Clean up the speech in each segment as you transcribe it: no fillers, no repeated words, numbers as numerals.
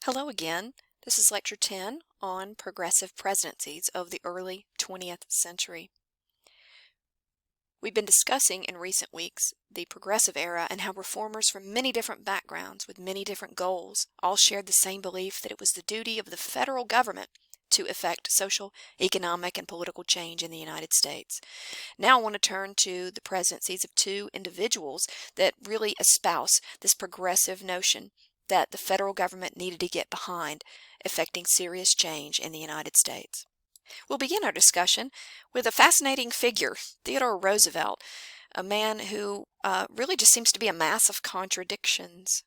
Hello again. This is Lecture 10 on Progressive Presidencies of the early 20th century. We've been discussing in recent weeks the Progressive era and how reformers from many different backgrounds with many different goals all shared the same belief that it was the duty of the federal government to effect social, economic, and political change in the United States. Now I want to turn to the presidencies of two individuals that really espouse this progressive notion that the federal government needed to get behind effecting serious change in the United States. We'll begin our discussion with a fascinating figure, Theodore Roosevelt, a man who really just seems to be a mass of contradictions.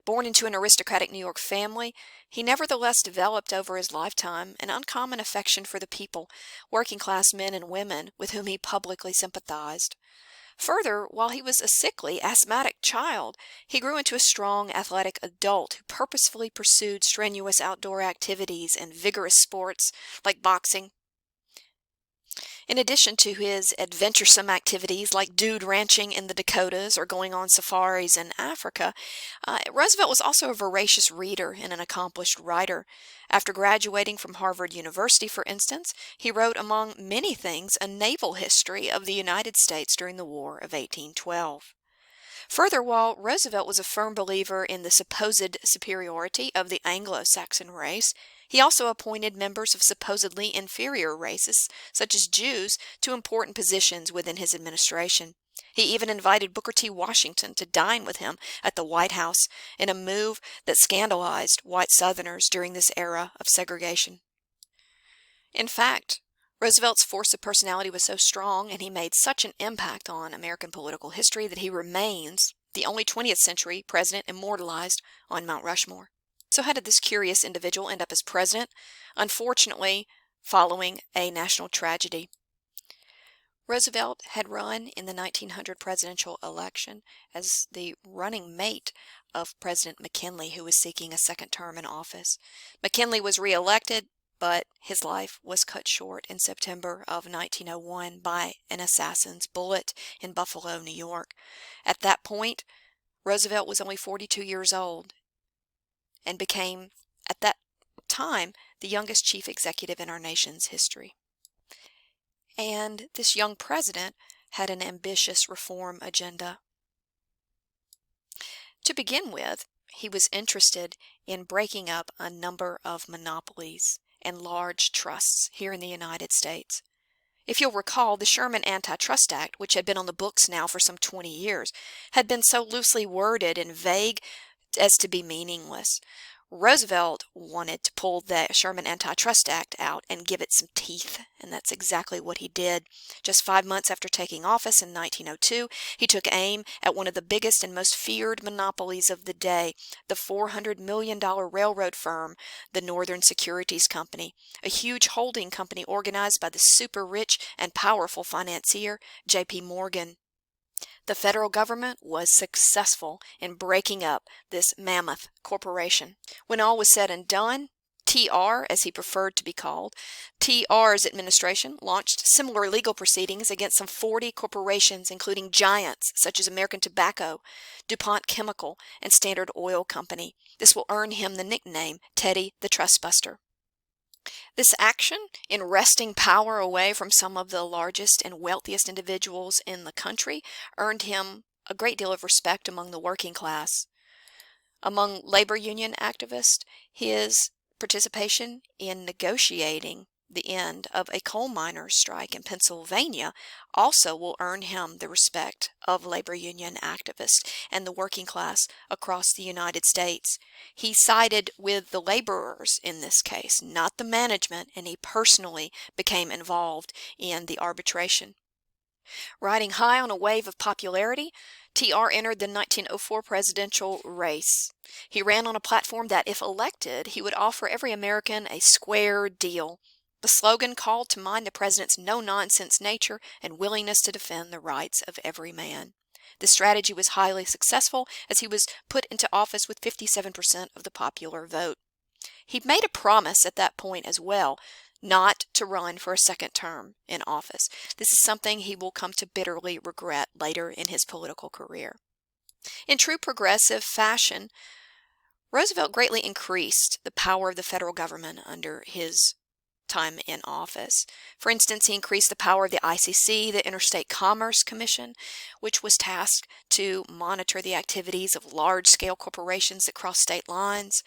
Born into an aristocratic New York family, he nevertheless developed over his lifetime an uncommon affection for the people, working-class men and women with whom he publicly sympathized. Further, while he was a sickly, asthmatic child, he grew into a strong, athletic adult who purposefully pursued strenuous outdoor activities and vigorous sports like boxing. In addition to his adventuresome activities like dude ranching in the Dakotas or going on safaris in Africa, Roosevelt was also a voracious reader and an accomplished writer. After graduating from Harvard University, for instance, he wrote, among many things, a naval history of the United States during the War of 1812. Further, while Roosevelt was a firm believer in the supposed superiority of the Anglo-Saxon race, he also appointed members of supposedly inferior races, such as Jews, to important positions within his administration. He even invited Booker T. Washington to dine with him at the White House in a move that scandalized white Southerners during this era of segregation. In fact, Roosevelt's force of personality was so strong and he made such an impact on American political history that he remains the only 20th century president immortalized on Mount Rushmore. So how did this curious individual end up as president? Unfortunately, following a national tragedy. Roosevelt had run in the 1900 presidential election as the running mate of President McKinley, who was seeking a second term in office. McKinley was reelected, but his life was cut short in September of 1901 by an assassin's bullet in Buffalo, New York. At that point, Roosevelt was only 42 years old and became, at that time, the youngest chief executive in our nation's history. And this young president had an ambitious reform agenda. To begin with, he was interested in breaking up a number of monopolies and large trusts here in the United States. If you'll recall, the Sherman Antitrust Act, which had been on the books now for some 20 years, had been so loosely worded and vague as to be meaningless. Roosevelt wanted to pull the Sherman Antitrust Act out and give it some teeth, and that's exactly what he did. Just 5 months after taking office in 1902, he took aim at one of the biggest and most feared monopolies of the day, the $400 million railroad firm, the Northern Securities Company, a huge holding company organized by the super-rich and powerful financier J.P. Morgan. The federal government was successful in breaking up this mammoth corporation. When all was said and done, TR, as he preferred to be called, TR's administration launched similar legal proceedings against some 40 corporations, including giants such as American Tobacco, DuPont Chemical, and Standard Oil Company. This will earn him the nickname Teddy the Trustbuster. This action in wresting power away from some of the largest and wealthiest individuals in the country earned him a great deal of respect among the working class. Among labor union activists, his participation in negotiating the end of a coal miners' strike in Pennsylvania also will earn him the respect of labor union activists and the working class across the United States. He sided with the laborers in this case, not the management, and he personally became involved in the arbitration. Riding high on a wave of popularity, TR entered the 1904 presidential race. He ran on a platform that, if elected, he would offer every American a square deal. The slogan called to mind the president's no-nonsense nature and willingness to defend the rights of every man. This strategy was highly successful as he was put into office with 57% of the popular vote. He made a promise at that point as well, not to run for a second term in office. This is something he will come to bitterly regret later in his political career. In true progressive fashion, Roosevelt greatly increased the power of the federal government under his time in office. For instance, he increased the power of the ICC, the Interstate Commerce Commission, which was tasked to monitor the activities of large-scale corporations that cross state lines.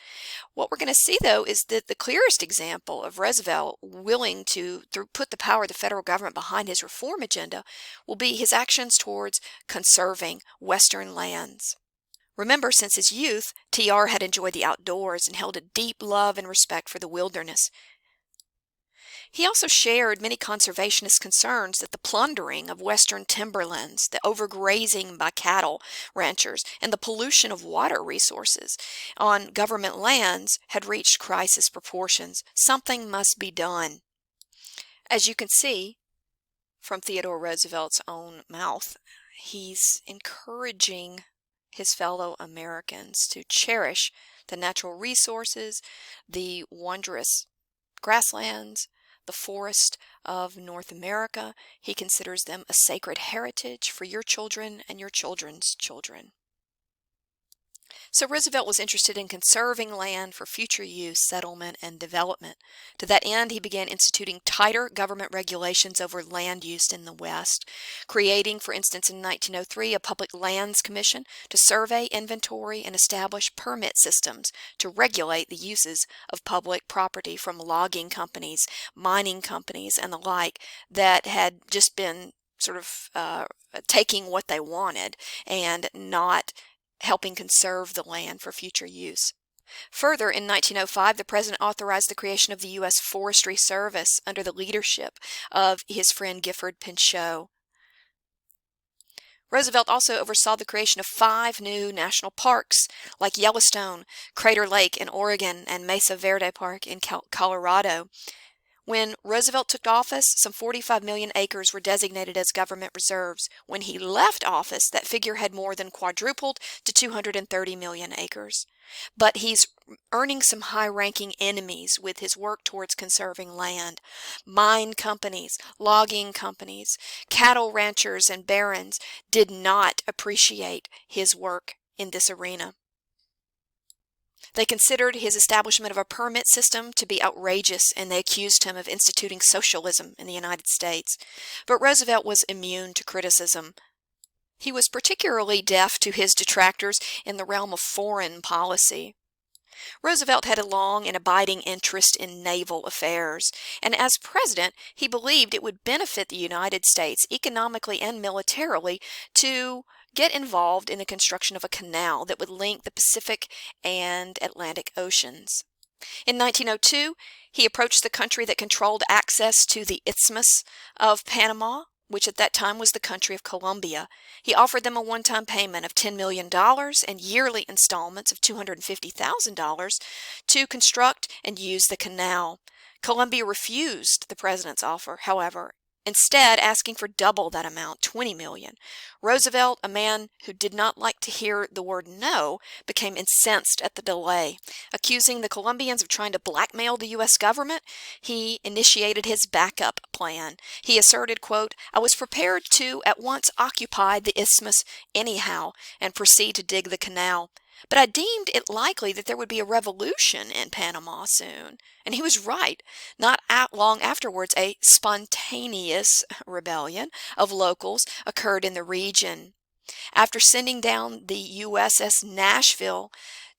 What we're going to see, though, is that the clearest example of Roosevelt willing to put the power of the federal government behind his reform agenda will be his actions towards conserving Western lands. Remember, since his youth, TR had enjoyed the outdoors and held a deep love and respect for the wilderness. He also shared many conservationist concerns that the plundering of western timberlands, the overgrazing by cattle ranchers, and the pollution of water resources on government lands had reached crisis proportions. Something must be done. As you can see from Theodore Roosevelt's own mouth, he's encouraging his fellow Americans to cherish the natural resources, the wondrous grasslands, the forest of North America. He considers them a sacred heritage for your children and your children's children. So Roosevelt was interested in conserving land for future use, settlement, and development. To that end, he began instituting tighter government regulations over land use in the West, creating, for instance, in 1903, a Public Lands Commission to survey, inventory, and establish permit systems to regulate the uses of public property from logging companies, mining companies, and the like that had just been sort of taking what they wanted and not helping conserve the land for future use. Further, in 1905, the President authorized the creation of the U.S. Forestry Service under the leadership of his friend Gifford Pinchot. Roosevelt also oversaw the creation of 5 new national parks like Yellowstone, Crater Lake in Oregon, and Mesa Verde Park in Colorado. When Roosevelt took office, some 45 million acres were designated as government reserves. When he left office, that figure had more than quadrupled to 230 million acres. But he's earning some high-ranking enemies with his work towards conserving land. Mine companies, logging companies, cattle ranchers, and barons did not appreciate his work in this arena. They considered his establishment of a permit system to be outrageous, and they accused him of instituting socialism in the United States. But Roosevelt was immune to criticism. He was particularly deaf to his detractors in the realm of foreign policy. Roosevelt had a long and abiding interest in naval affairs, and as president, he believed it would benefit the United States economically and militarily to get involved in the construction of a canal that would link the Pacific and Atlantic Oceans. In 1902, he approached the country that controlled access to the Isthmus of Panama, which at that time was the country of Colombia. He offered them a one-time payment of $10 million and yearly installments of $250,000 to construct and use the canal. Colombia refused the president's offer, however, instead asking for double that amount, $20 million. Roosevelt, a man who did not like to hear the word no, became incensed at the delay. Accusing the Colombians of trying to blackmail the U.S. government, he initiated his backup plan. He asserted, quote, "I was prepared to at once occupy the isthmus anyhow and proceed to dig the canal. But I deemed it likely that there would be a revolution in Panama soon." And he was right. Not long afterwards, a spontaneous rebellion of locals occurred in the region. After sending down the USS Nashville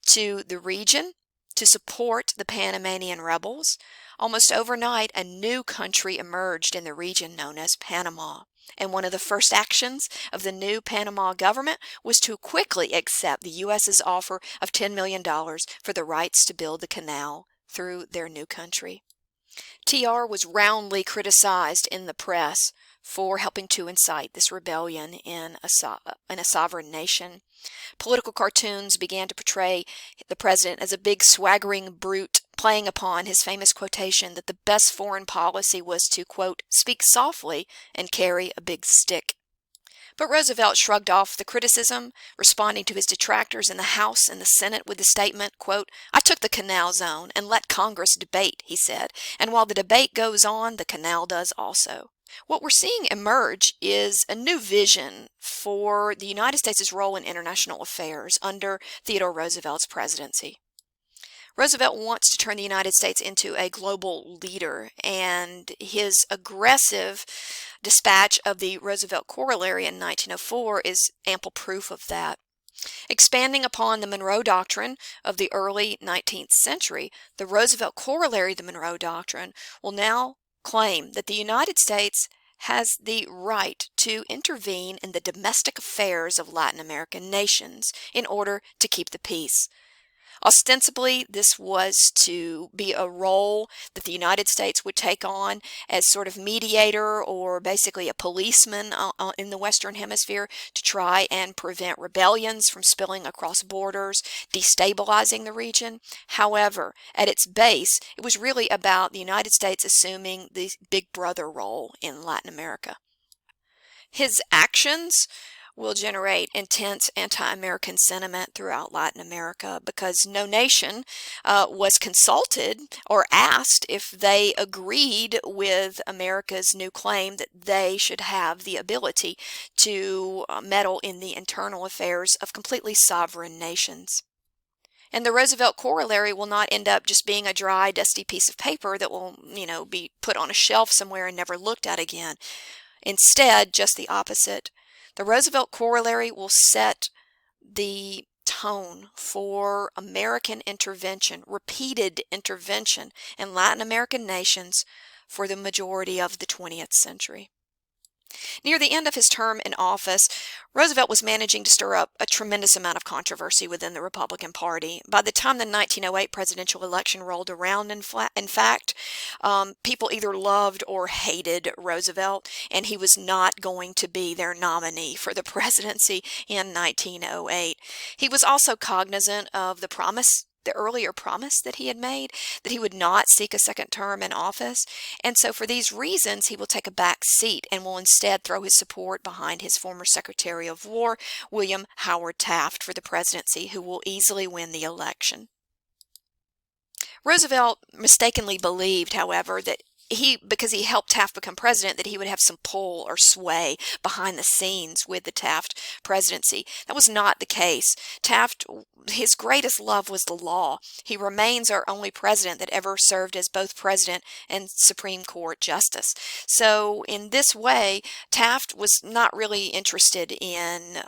to the region to support the Panamanian rebels, almost overnight a new country emerged in the region known as Panama. And one of the first actions of the new Panama government was to quickly accept the U.S.'s offer of $10 million for the rights to build the canal through their new country. TR was roundly criticized in the press for helping to incite this rebellion in a sovereign nation. Political cartoons began to portray the president as a big swaggering brute, playing upon his famous quotation that the best foreign policy was to, quote, "speak softly and carry a big stick." But Roosevelt shrugged off the criticism, responding to his detractors in the House and the Senate with the statement, quote, "I took the canal zone and let Congress debate," he said, "and while the debate goes on, the canal does also." What we're seeing emerge is a new vision for the United States' role in international affairs under Theodore Roosevelt's presidency. Roosevelt wants to turn the United States into a global leader, and his aggressive dispatch of the Roosevelt Corollary in 1904 is ample proof of that. Expanding upon the Monroe Doctrine of the early 19th century, the Roosevelt Corollary of the Monroe Doctrine will now claim that the United States has the right to intervene in the domestic affairs of Latin American nations in order to keep the peace. Ostensibly, this was to be a role that the United States would take on as sort of mediator or basically a policeman in the Western Hemisphere to try and prevent rebellions from spilling across borders, destabilizing the region. However, at its base, it was really about the United States assuming the big brother role in Latin America. His actions will generate intense anti-American sentiment throughout Latin America because no nation was consulted or asked if they agreed with America's new claim that they should have the ability to meddle in the internal affairs of completely sovereign nations. And the Roosevelt Corollary will not end up just being a dry, dusty piece of paper that will, be put on a shelf somewhere and never looked at again. Instead, just the opposite. The Roosevelt Corollary will set the tone for American intervention, repeated intervention in Latin American nations for the majority of the 20th century. Near the end of his term in office, Roosevelt was managing to stir up a tremendous amount of controversy within the Republican Party. By the time the 1908 presidential election rolled around, in fact, people either loved or hated Roosevelt, and he was not going to be their nominee for the presidency in 1908. He was also cognizant of the earlier promise that he had made, that he would not seek a second term in office. And so for these reasons, he will take a back seat and will instead throw his support behind his former Secretary of War, William Howard Taft, for the presidency, who will easily win the election. Roosevelt mistakenly believed, however, that because he helped Taft become president, that he would have some pull or sway behind the scenes with the Taft presidency. That was not the case. Taft, his greatest love was the law. He remains our only president that ever served as both president and Supreme Court justice. So in this way, Taft was not really interested in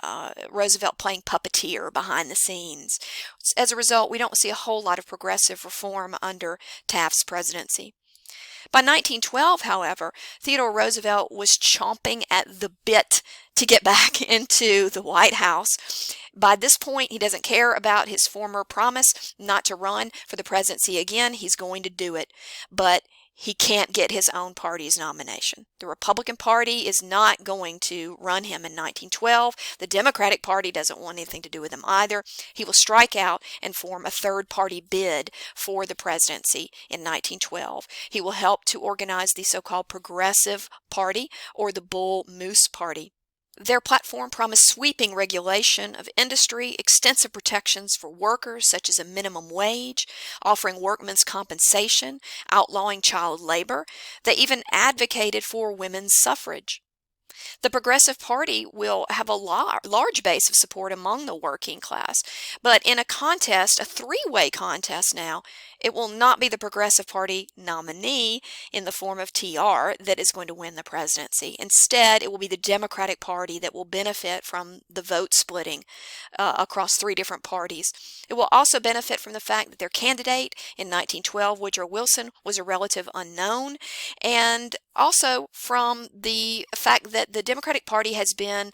Roosevelt playing puppeteer behind the scenes. As a result, we don't see a whole lot of progressive reform under Taft's presidency. By 1912, however, Theodore Roosevelt was chomping at the bit to get back into the White House. By this point, he doesn't care about his former promise not to run for the presidency again. He's going to do it, but he can't get his own party's nomination. The Republican Party is not going to run him in 1912. The Democratic Party doesn't want anything to do with him either. He will strike out and form a third-party bid for the presidency in 1912. He will help to organize the so-called Progressive Party or the Bull Moose Party. Their platform promised sweeping regulation of industry, extensive protections for workers such as a minimum wage, offering workmen's compensation, outlawing child labor. They even advocated for women's suffrage. The Progressive Party will have a large base of support among the working class, but in a contest, a three-way contest now, it will not be the Progressive Party nominee in the form of TR that is going to win the presidency. Instead, it will be the Democratic Party that will benefit from the vote splitting across three different parties. It will also benefit from the fact that their candidate in 1912, Woodrow Wilson, was a relative unknown, and also from the fact that the Democratic Party has been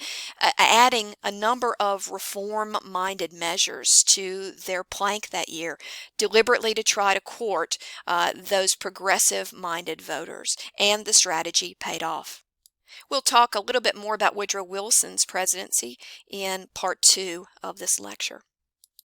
adding a number of reform-minded measures to their plank that year, deliberately to try to court those progressive-minded voters, and the strategy paid off. We'll talk a little bit more about Woodrow Wilson's presidency in part 2 of this lecture.